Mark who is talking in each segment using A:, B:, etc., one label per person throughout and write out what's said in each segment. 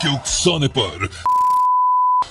A: के उकसाने पर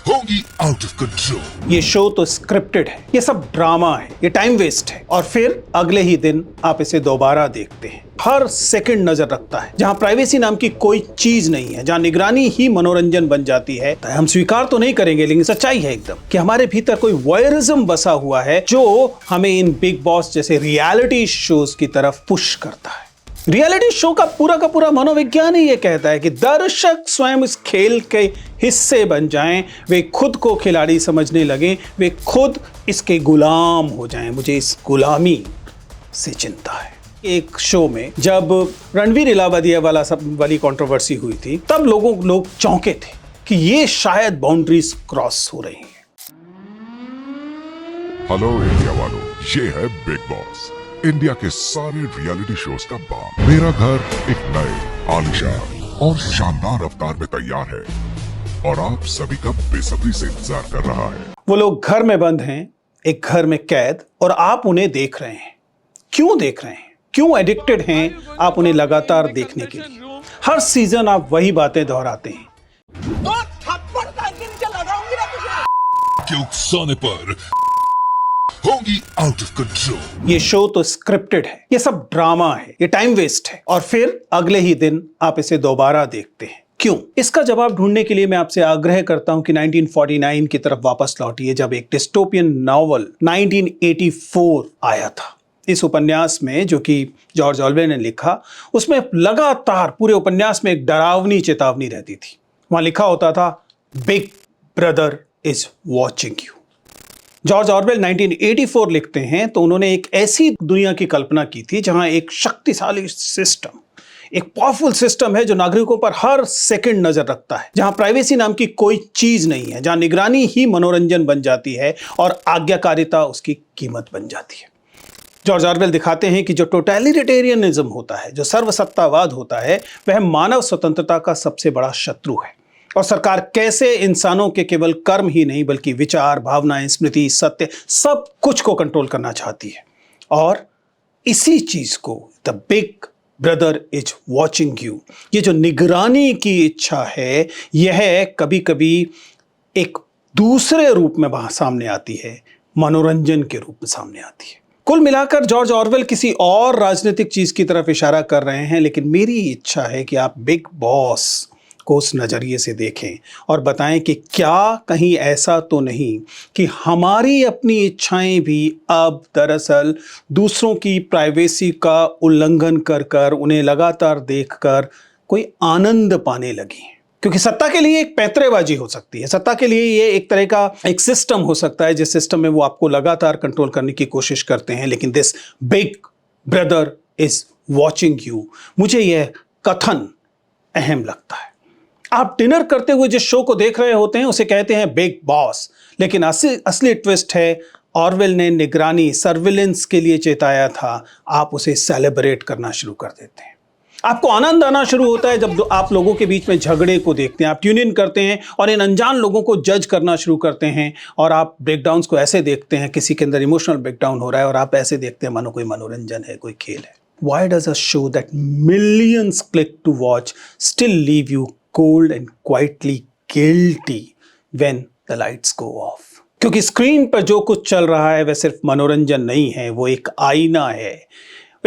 A: होगी आउट ऑफ कंट्रोल।
B: ये शो तो स्क्रिप्टेड है, ये सब ड्रामा है, ये टाइम वेस्ट है और फिर अगले ही दिन आप इसे दोबारा देखते हैं। हर सेकंड नजर रखता है। जहां प्राइवेसी नाम की कोई चीज नहीं है, जहां निगरानी ही मनोरंजन बन जाती है, तो हम स्वीकार तो नहीं करेंगे लेकिन सच्चाई है एकदम कि हमारे भीतर कोई वॉयरिज्म बसा हुआ है जो हमें इन बिग बॉस जैसे रियलिटी शोज की तरफ पुश करता है। रियलिटी शो का पूरा मनोविज्ञान ही ये कहता है कि दर्शक स्वयं इस खेल के हिस्से बन जाएं, वे खुद को खिलाड़ी समझने लगें, वे खुद इसके गुलाम हो जाएं। मुझे इस गुलामी से चिंता है। एक शो में जब रणवीर इलाहाबादिया वाली कंट्रोवर्सी हुई थी, तब लोग चौंके थे कि ये शायद बाउंड्रीज क्रॉस हो रही हैं।
A: हेलो इंडिया वालों, ये है बिग बॉस, इंडिया के सारे रियलिटी शोज का बाप। मेरा घर एक नए आलीशान और शानदार अवतार में तैयार है और आप सभी का बेसब्री से इंतजार कर रहा है।
B: वो लोग घर में बंद हैं, एक घर में कैद, और आप उन्हें देख रहे हैं। क्यों देख रहे हैं? क्यों एडिक्टेड हैं आप उन्हें लगातार देखने के लिए? हर सीजन आप वही बातें दोहराते हैं।
A: के उकसाने पर होगी आउट ऑफ कंट्रोल।
B: ये शो तो स्क्रिप्टेड है, ये सब ड्रामा है, ये टाइम वेस्ट है और फिर अगले ही दिन आप इसे दोबारा देखते हैं। क्यों? इसका जवाब ढूंढने के लिए मैं आपसे आग्रह करता हूं कि 1949 की तरफ वापस लौटिए, जब एक डिस्टोपियन नॉवल 1984 आया था। इस उपन्यास में, जो कि जॉर्ज ऑरवेल ने लिखा, उसमें लगातार पूरे उपन्यास में एक डरावनी चेतावनी रहती थी। वहां लिखा होता था, big brother is watching you. George Orwell 1984 लिखते हैं तो उन्होंने एक ऐसी दुनिया की कल्पना की थी जहां एक शक्तिशाली सिस्टम, एक पावरफुल सिस्टम है जो नागरिकों पर हर सेकंड नजर रखता है, जहां प्राइवेसी नाम की कोई चीज नहीं है, जहां निगरानी ही मनोरंजन बन जाती है और आज्ञाकारिता उसकी कीमत बन जाती है। जॉर्ज ऑरवेल दिखाते हैं कि जो टोटलिटेरियनिज्म होता है, जो सर्वसत्तावाद होता है, वह मानव स्वतंत्रता का सबसे बड़ा शत्रु है और सरकार कैसे इंसानों के केवल कर्म ही नहीं बल्कि विचार, भावनाएं, स्मृति, सत्य, सब कुछ को कंट्रोल करना चाहती है। और इसी चीज को the big brother is watching you, ये जो निगरानी की इच्छा है, यह कभी कभी एक दूसरे रूप में सामने आती है, मनोरंजन के रूप में सामने आती है। कुल मिलाकर जॉर्ज ऑरवेल किसी और राजनीतिक चीज की तरफ इशारा कर रहे हैं, लेकिन मेरी इच्छा है कि आप बिग बॉस को उस नजरिए से देखें और बताएं कि क्या कहीं ऐसा तो नहीं कि हमारी अपनी इच्छाएं भी अब दरअसल दूसरों की प्राइवेसी का उल्लंघन कर कर, उन्हें लगातार देखकर कोई आनंद पाने लगी। क्योंकि सत्ता के लिए एक पैंतरेबाजी हो सकती है, सत्ता के लिए ये एक तरह का एक सिस्टम हो सकता है, जिस सिस्टम में वो आपको लगातार कंट्रोल करने की कोशिश करते हैं। लेकिन this big brother is watching you, मुझे यह कथन अहम लगता है। आप डिनर करते हुए जिस शो को देख रहे होते हैं उसे कहते हैं बिग बॉस, लेकिन असली ट्विस्ट है, ऑरवेल ने निगरानी, सर्विलेंस के लिए चेताया था, आप उसे सेलिब्रेट करना शुरू कर देते हैं। आपको आनंद आना शुरू होता है जब आप लोगों के बीच में झगड़े को देखते हैं, आप ट्यून इन करते हैं और इन अनजान लोगों को जज करना शुरू करते हैं और आप ब्रेकडाउन्स को ऐसे देखते हैं, किसी के अंदर इमोशनल ब्रेकडाउन हो रहा है और आप ऐसे देखते हैं मानो कोई मनोरंजन है, कोई खेल है। Why does a show that millions click to watch still leave you cold and quietly guilty when the lights go off? क्योंकि स्क्रीन पर जो कुछ चल रहा है वह सिर्फ मनोरंजन नहीं है, वो एक आईना है,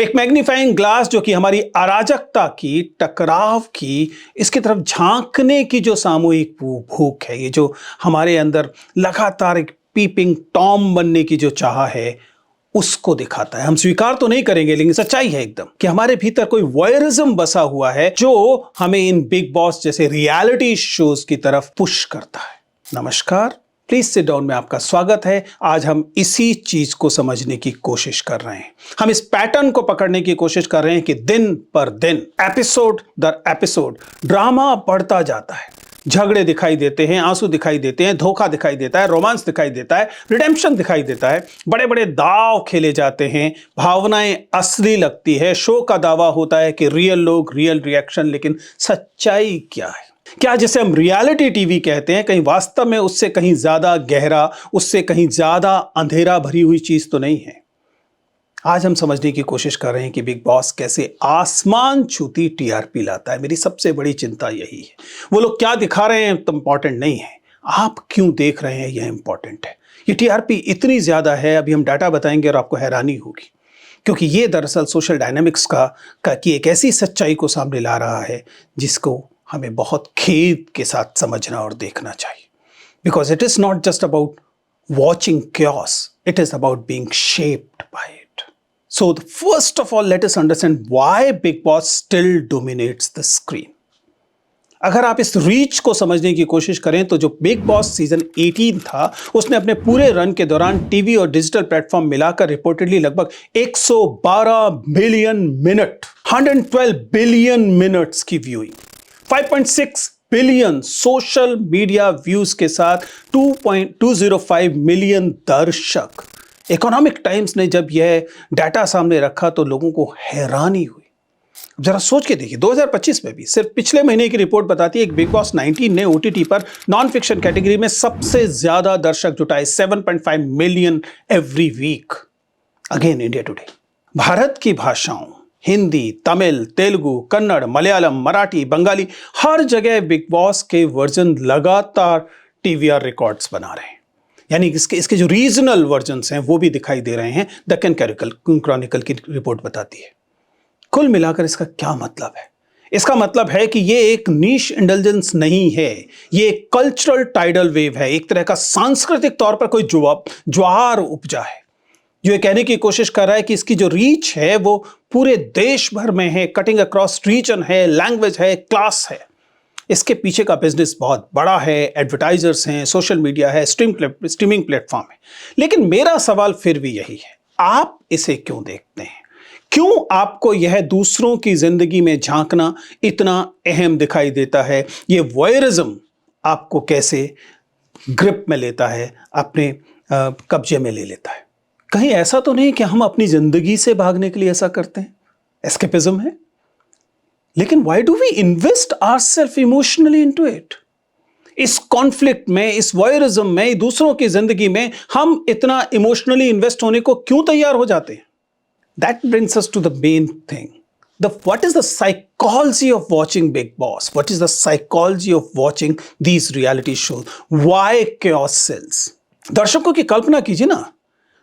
B: एक मैग्नीफाइंग ग्लास जो कि हमारी अराजकता की, टकराव की, इसकी तरफ झांकने की जो सामूहिक भूख है, ये जो हमारे अंदर लगातार एक पीपिंग टॉम बनने की जो चाह है, उसको दिखाता है। हम स्वीकार तो नहीं करेंगे लेकिन सच्चाई है एकदम कि हमारे भीतर कोई वॉयरिज्म बसा हुआ है जो हमें इन बिग बॉस जैसे रियलिटी शोज की तरफ पुश करता है। नमस्कार, प्लीज सिट डाउन में आपका स्वागत है। आज हम इसी चीज को समझने की कोशिश कर रहे हैं, हम इस पैटर्न को पकड़ने की कोशिश कर रहे हैं कि दिन पर दिन, एपिसोड दर एपिसोड ड्रामा बढ़ता जाता है। झगड़े दिखाई देते हैं, आंसू दिखाई देते हैं, धोखा दिखाई देता है, रोमांस दिखाई देता है, रिडेम्पशन दिखाई देता है, बड़े बड़े दाव खेले जाते हैं, भावनाएं असली लगती है। शो का दावा होता है कि रियल लोग, रियल रिएक्शन, लेकिन सच्चाई क्या है? क्या जिसे हम रियलिटी टीवी कहते हैं कहीं वास्तव में उससे कहीं ज्यादा गहरा, उससे कहीं ज्यादा अंधेरा भरी हुई चीज तो नहीं है? आज हम समझने की कोशिश कर रहे हैं कि बिग बॉस कैसे आसमान छूती टीआरपी लाता है। मेरी सबसे बड़ी चिंता यही है। वो लोग क्या दिखा रहे हैं तो इंपॉर्टेंट नहीं है, आप क्यों देख रहे हैं यह इंपॉर्टेंट है। ये टीआरपी इतनी ज्यादा है, अभी हम डाटा बताएंगे और आपको हैरानी होगी, क्योंकि ये दरअसल सोशल डायनामिक्स का की एक ऐसी सच्चाई को सामने ला रहा है जिसको हमें बहुत खेद के साथ समझना और देखना चाहिए। Because it is not just about watching chaos, it is about being shaped by it. So, first of all, let us understand why Big Boss still dominates the screen. अगर आप इस रीच को समझने की कोशिश करें तो जो बिग बॉस सीजन 18 था, उसने अपने पूरे रन के दौरान टीवी और डिजिटल प्लेटफॉर्म मिलाकर रिपोर्टेडली लगभग 112 मिलियन मिनट, 112 बिलियन मिनट्स की viewing, 5.6 billion social media views के साथ 2.205 मिलियन दर्शक। इकोनॉमिक टाइम्स ने जब यह डाटा सामने रखा तो लोगों को हैरानी हुई। जरा सोच के देखिए, 2025 में भी सिर्फ पिछले महीने की रिपोर्ट बताती है कि बिग बॉस 19 ने ओटीटी पर नॉन फिक्शन कैटेगरी में सबसे ज्यादा दर्शक जुटाए, 7.5 million every week. Again India Today, भारत की भाषाओं हिंदी, तमिल, तेलुगु, कन्नड़, मलयालम, मराठी, बंगाली, हर जगह बिग बॉस के वर्जन लगातार टीवीआर रिकॉर्ड्स बना रहे हैं। यानी इसके जो रीजनल वर्जन्स हैं वो भी दिखाई दे रहे हैं, डेक्कन क्रॉनिकल की रिपोर्ट बताती है। कुल मिलाकर इसका क्या मतलब है? इसका मतलब है कि ये एक नीश इंडल्जेंस नहीं है, ये एक कल्चरल टाइडल वेव है, एक तरह का सांस्कृतिक तौर पर कोई ज्वार उपजा है जो ये कहने की कोशिश कर रहा है कि इसकी जो रीच है वो पूरे देश भर में है, कटिंग अक्रॉस रीजन है, लैंग्वेज है, क्लास है। इसके पीछे का बिजनेस बहुत बड़ा है, एडवर्टाइजर्स हैं, सोशल मीडिया है, स्ट्रीमिंग प्लेटफॉर्म है। लेकिन मेरा सवाल फिर भी यही है, आप इसे क्यों देखते हैं? क्यों आपको यह दूसरों की जिंदगी में झांकना इतना अहम दिखाई देता है? ये वॉयरिज्म आपको कैसे ग्रिप में लेता है, अपने कब्जे में ले लेता है? कहीं ऐसा तो नहीं कि हम अपनी जिंदगी से भागने के लिए ऐसा करते हैं, एस्केपिज्म है? लेकिन why do we invest ourself emotionally into it? इस कॉन्फ्लिक्ट में, इस वॉयरिज्म में, दूसरों की जिंदगी में हम इतना इमोशनली इन्वेस्ट होने को क्यों तैयार हो जाते हैं? That brings us to the main thing. What is the psychology of watching Big Boss? What is the psychology of watching these reality shows? Why chaos sells? दर्शकों की कल्पना कीजिए ना,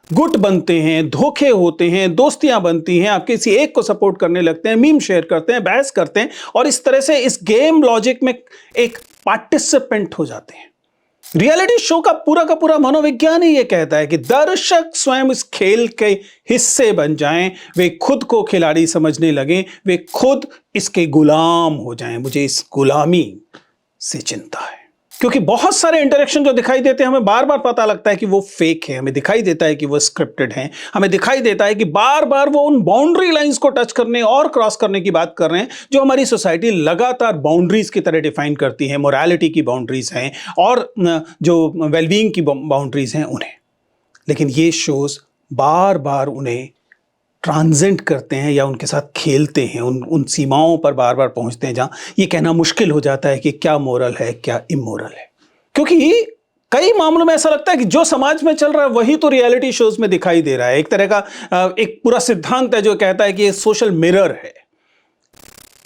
B: गुट बनते हैं, धोखे होते हैं, दोस्तियां बनती हैं, आप किसी एक को सपोर्ट करने लगते हैं, मीम शेयर करते हैं, बहस करते हैं और इस तरह से इस गेम लॉजिक में एक पार्टिसिपेंट हो जाते हैं। रियलिटी शो का पूरा मनोविज्ञान ही ये कहता है कि दर्शक स्वयं इस खेल के हिस्से बन जाएं, वे खुद को खिलाड़ी समझने लगें, वे खुद इसके गुलाम हो जाएं। मुझे इस गुलामी से चिंता है, क्योंकि बहुत सारे इंटरेक्शन जो दिखाई देते हैं हमें बार बार पता लगता है कि वो फेक है, हमें दिखाई देता है कि वो स्क्रिप्टेड है, हमें दिखाई देता है कि बार बार वो उन बाउंड्री लाइंस को टच करने और क्रॉस करने की बात कर रहे हैं जो हमारी सोसाइटी लगातार बाउंड्रीज की तरह डिफाइन करती है। मोरालिटी की बाउंड्रीज हैं और जो वेलबींग की बाउंड्रीज हैं उन्हें। लेकिन ये शोज बार बार उन्हें ट्रांजेंट करते हैं या उनके साथ खेलते हैं, उन सीमाओं पर बार बार पहुंचते हैं जहां ये कहना मुश्किल हो जाता है कि क्या मोरल है, क्या इमोरल है। क्योंकि कई मामलों में ऐसा लगता है कि जो समाज में चल रहा है वही तो रियलिटी शोज में दिखाई दे रहा है। एक तरह का एक पूरा सिद्धांत है जो कहता है कि ये सोशल मिरर है।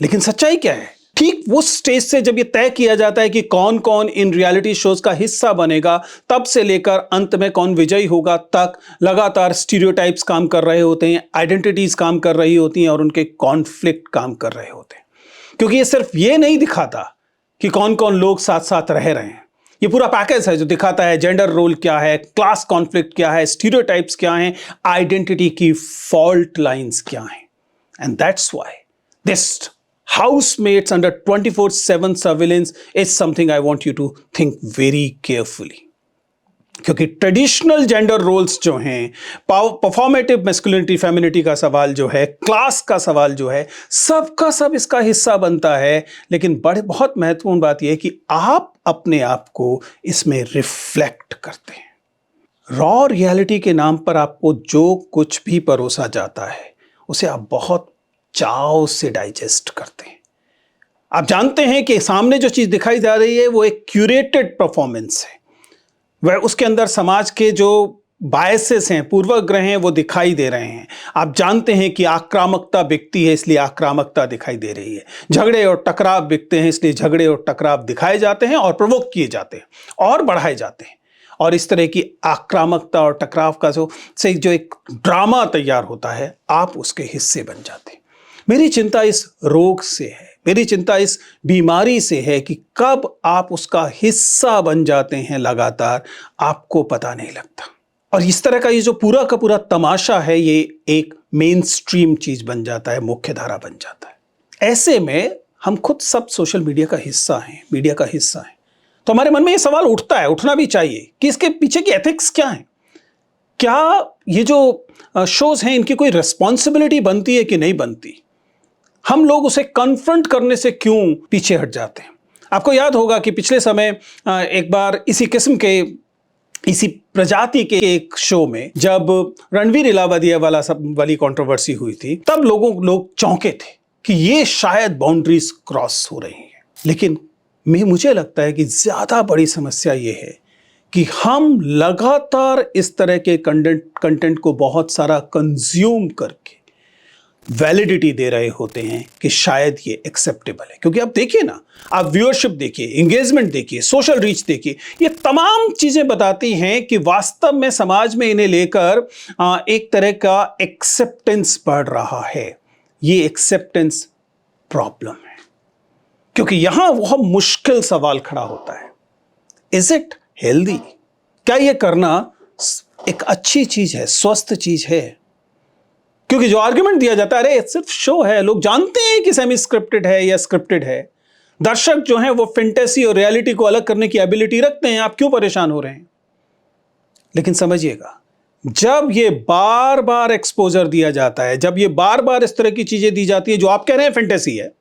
B: लेकिन सच्चाई क्या है? ठीक वो स्टेज से जब ये तय किया जाता है कि कौन कौन इन रियलिटी शोज का हिस्सा बनेगा, तब से लेकर अंत में कौन विजयी होगा तक लगातार स्टीरियोटाइप्स काम कर रहे होते हैं, आइडेंटिटीज काम कर रही होती हैं और उनके कॉन्फ्लिक्ट काम कर रहे होते हैं। क्योंकि ये सिर्फ ये नहीं दिखाता कि कौन कौन लोग साथ साथ रह रहे हैं, ये पूरा पैकेज है जो दिखाता है जेंडर रोल क्या है, क्लास कॉन्फ्लिक्ट क्या है, स्टीरियोटाइप्स क्या हैं, आइडेंटिटी की फॉल्ट लाइंस क्या हैं। And that's why this housemates under 24/7 surveillance is something I want you to think very carefully. क्योंकि ट्रेडिशनल जेंडर रोल्स जो हैं, परफॉर्मेटिव मैस्कुलिनिटी फेमिनिटी का सवाल जो है, क्लास का सवाल जो है, सबका सब इसका हिस्सा बनता है। लेकिन बहुत महत्वपूर्ण बात यह है कि आप अपने आप को इसमें रिफ्लेक्ट करते हैं। रॉ रियलिटी के नाम पर आपको जो कुछ भी परोसा जाता है उसे आप बहुत चाव से डाइजेस्ट करते हैं। आप जानते हैं कि सामने जो चीज दिखाई जा रही है वो एक क्यूरेटेड परफॉर्मेंस है, वह उसके अंदर समाज के जो बायसेस हैं, पूर्वाग्रह हैं, वो दिखाई दे रहे हैं। आप जानते हैं कि आक्रामकता बिकती है, इसलिए आक्रामकता दिखाई दे रही है। झगड़े और टकराव बिकते हैं, इसलिए झगड़े और टकराव दिखाए जाते हैं और प्रवोक किए जाते हैं और बढ़ाए जाते हैं। और इस तरह की आक्रामकता और टकराव का जो एक ड्रामा तैयार होता है, आप उसके हिस्से बन जाते हैं। मेरी चिंता इस रोग से है, मेरी चिंता इस बीमारी से है कि कब आप उसका हिस्सा बन जाते हैं लगातार, आपको पता नहीं लगता। और इस तरह का ये जो पूरा का पूरा तमाशा है, ये एक मेन स्ट्रीम चीज बन जाता है, मुख्य धारा बन जाता है। ऐसे में हम खुद सब सोशल मीडिया का हिस्सा हैं, मीडिया का हिस्सा हैं। तो हमारे मन में ये सवाल उठता है, उठना भी चाहिए, कि इसके पीछे की एथिक्स क्या है? क्या ये जो शोज हैं, इनकी कोई रिस्पॉन्सिबिलिटी बनती है कि नहीं बनती? हम लोग उसे कन्फ्रंट करने से क्यों पीछे हट जाते हैं? आपको याद होगा कि पिछले समय एक बार इसी किस्म के, इसी प्रजाति के एक शो में जब रणवीर इलाहाबादिया वाली कंट्रोवर्सी हुई थी, तब लोग चौंके थे कि ये शायद बाउंड्रीज क्रॉस हो रही हैं। लेकिन मुझे लगता है कि ज्यादा बड़ी समस्या ये है कि हम लगातार इस तरह के कंटेंट को बहुत सारा कंज्यूम करके वैलिडिटी दे रहे होते हैं कि शायद ये एक्सेप्टेबल है। क्योंकि आप देखिए ना, आप व्यूअरशिप देखिए, एंगेजमेंट देखिए, सोशल रीच देखिए, ये तमाम चीजें बताती हैं कि वास्तव में समाज में इन्हें लेकर एक तरह का एक्सेप्टेंस बढ़ रहा है। ये एक्सेप्टेंस प्रॉब्लम है, क्योंकि यहां वह मुश्किल सवाल खड़ा होता है, इज इट हेल्दी? क्या यह करना एक अच्छी चीज है, स्वस्थ चीज है? क्योंकि जो आर्गुमेंट दिया जाता है, अरे सिर्फ शो है, लोग जानते हैं कि सेमी स्क्रिप्टेड है या स्क्रिप्टेड है। दर्शक जो हैं वो फैंटेसी और रियलिटी को अलग करने की एबिलिटी रखते हैं, आप क्यों परेशान हो रहे हैं? लेकिन समझिएगा, जब ये बार बार एक्सपोजर दिया जाता है, जब ये बार बार इस तरह की चीजें दी जाती है जो आप कह रहे हैं फैंटेसी है,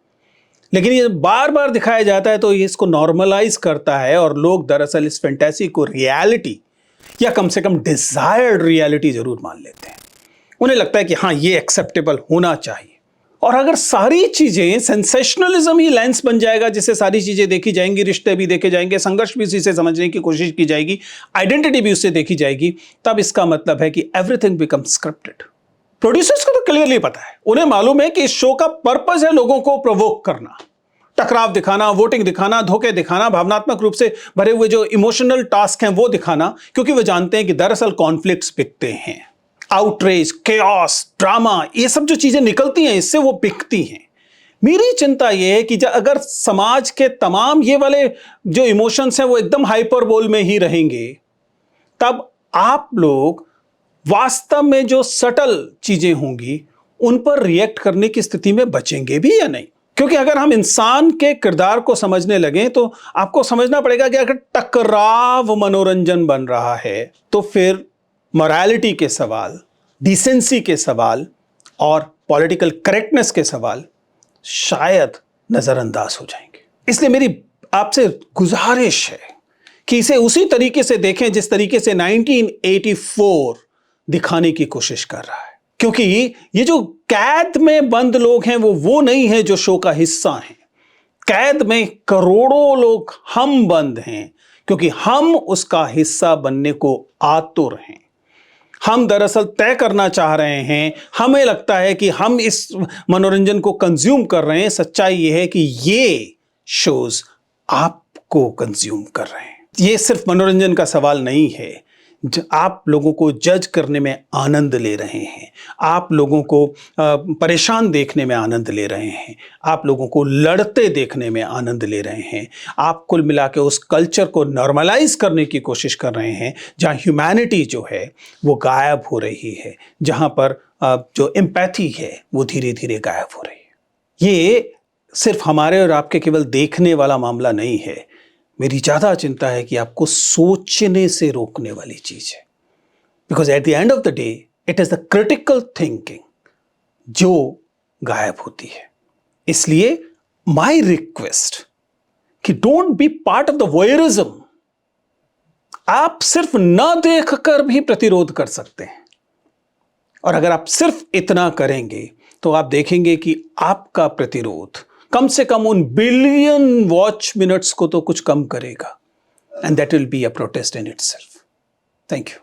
B: लेकिन ये बार बार दिखाया जाता है, तो ये इसको नॉर्मलाइज करता है और लोग दरअसल इस फैंटेसी को रियलिटी या कम से कम डिजायर्ड रियलिटी जरूर मान लेते हैं। उन्हें लगता है कि हाँ, ये एक्सेप्टेबल होना चाहिए। और अगर सारी चीजें सेंसेशनलिज्म ही लेंस बन जाएगा, जिससे सारी चीजें देखी जाएंगी, रिश्ते भी देखे जाएंगे, संघर्ष भी उसी से समझने की कोशिश की जाएगी, आइडेंटिटी भी उससे देखी जाएगी, तब इसका मतलब है कि एवरीथिंग बिकम स्क्रिप्टेड। प्रोड्यूसर्स को तो क्लियरली पता है, उन्हें मालूम है कि इस शो का पर्पस है लोगों को प्रोवोक करना, टकराव दिखाना, वोटिंग दिखाना, धोखे दिखाना, भावनात्मक रूप से भरे हुए जो इमोशनल टास्क हैं वो दिखाना, क्योंकि वो जानते हैं कि दरअसल कॉन्फ्लिक्ट्स बिकते हैं। आउटरेज, केओस, ड्रामा, ये सब जो चीजें निकलती हैं, इससे वो बिकती हैं। मेरी चिंता ये है कि अगर समाज के तमाम ये वाले जो इमोशंस हैं वो एकदम हाइपरबोल में ही रहेंगे, तब आप लोग वास्तव में जो सटल चीजें होंगी उन पर रिएक्ट करने की स्थिति में बचेंगे भी या नहीं? क्योंकि अगर हम इंसान के किरदार को समझने लगें, तो आपको समझना पड़ेगा कि अगर टकराव मनोरंजन बन रहा है, तो फिर मोरालिटी के सवाल, डिसेंसी के सवाल और पॉलिटिकल करेक्टनेस के सवाल शायद नजरअंदाज हो जाएंगे। इसलिए मेरी आपसे गुजारिश है कि इसे उसी तरीके से देखें जिस तरीके से 1984 दिखाने की कोशिश कर रहा है। क्योंकि ये जो कैद में बंद लोग हैं वो नहीं है जो शो का हिस्सा हैं। कैद में करोड़ों लोग हम बंद हैं, क्योंकि हम उसका हिस्सा बनने को आतुर हैं। हम दरअसल तय करना चाह रहे हैं, हमें लगता है कि हम इस मनोरंजन को कंज्यूम कर रहे हैं। सच्चाई यह है कि ये शोज आपको कंज्यूम कर रहे हैं। ये सिर्फ मनोरंजन का सवाल नहीं है, आप लोगों को जज करने में आनंद ले रहे हैं, आप लोगों को परेशान देखने में आनंद ले रहे हैं, आप लोगों को लड़ते देखने में आनंद ले रहे हैं। आप कुल मिला के उस कल्चर को नॉर्मलाइज करने की कोशिश कर रहे हैं जहां ह्यूमैनिटी जो है वो गायब हो रही है, जहां पर जो एम्पैथी है वो धीरे धीरे गायब हो रही है। ये सिर्फ हमारे और आपके केवल देखने वाला मामला नहीं है। मेरी ज़्यादा चिंता है कि आपको सोचने से रोकने वाली चीज़ है। Because at the end of the day it is the critical thinking जो गायब होती है। इसलिए माई रिक्वेस्ट कि don't be part of the voyeurism. आप सिर्फ न देखकर भी प्रतिरोध कर सकते हैं, और अगर आप सिर्फ इतना करेंगे तो आप देखेंगे कि आपका प्रतिरोध कम से कम उन बिलियन वॉच मिनट्स को तो कुछ कम करेगा, and that will be a protest in itself. Thank you.